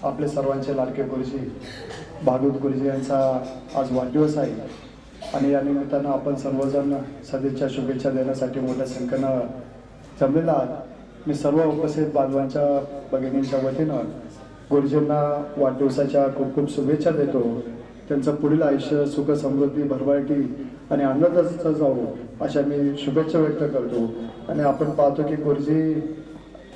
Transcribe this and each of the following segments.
आपले सर्वांचे लाडके गुरुजी भागवत गुरुजी यांचा आज वाढदिवस आहे आणि या निमित्तानं आपण सर्वजण सदिच्छा शुभेच्छा देण्यासाठी मोठ्या संख्येनं जमलेला आहात। मी सर्व उपस्थित बांधवांच्या भगिनींच्या वतीनं गुरुजींना वाढदिवसाच्या खूप खूप शुभेच्छा देतो। त्यांचं पुढील आयुष्य सुख समृद्धी भरभराटी आणि आनंदाचं जावो अशा मी शुभेच्छा व्यक्त करतो। आणि आपण पाहतो की गुरुजी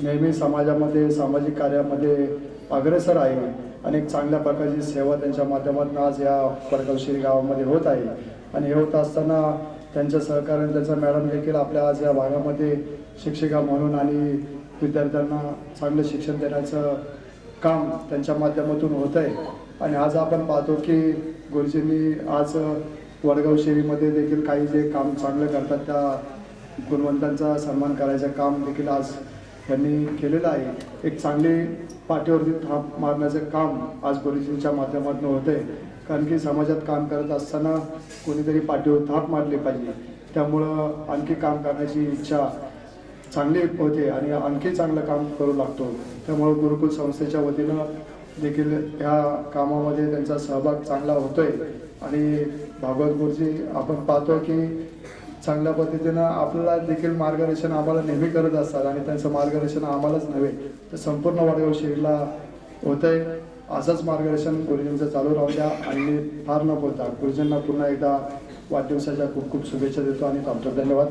नेहमी समाजामध्ये सामाजिक कार्यामध्ये अग्रेसर आहे। अनेक चांगल्या प्रकारची सेवा त्यांच्या माध्यमातून आज या परगावशिरी गावामध्ये होत आहे आणि हे होत असताना त्यांच्या सहकार्याने त्यांचा मॅडम देखील आपल्या आज या भागामध्ये शिक्षिका म्हणून आणि विद्यार्थ्यांना चांगलं शिक्षण देण्याचं काम त्यांच्या माध्यमातून होत आहे। आणि आज आपण पाहतो की गुरुजींनी आज वडगाव शेरीमध्ये देखील काही जे काम चांगलं करतात त्या गुणवंतांचा सन्मान करायचं काम देखील आज यांनी केलेलं आहे। एक चांगली पाठीवरती थाप मारण्याचं काम आज गुरुजींच्या माध्यमातून होतं आहे, कारण की समाजात काम करत असताना कोणीतरी पाठीवर थाप मारली पाहिजे। त्यामुळं आणखी काम करण्याची इच्छा चांगली होते आणि आणखी चांगलं काम करू लागतो। त्यामुळे गुरुकुल संस्थेच्या वतीनं देखील ह्या कामामध्ये त्यांचा सहभाग चांगला होतोय। आणि भागवत गुरुजी आपण पाहतो की चांगल्या पद्धतीनं आपल्याला देखील मार्गदर्शन आम्हाला नेहमी करत असतात आणि त्यांचं मार्गदर्शन आम्हालाच नव्हे तर संपूर्ण वडगाव शहरीला होतंय। असंच मार्गदर्शन गुरुजींचं चालू राहू द्या। आणि मी फार न बोलता गुरुजींना पुन्हा एकदा वाढदिवसाच्या खूप खूप शुभेच्छा देतो आणि थांबतो। धन्यवाद।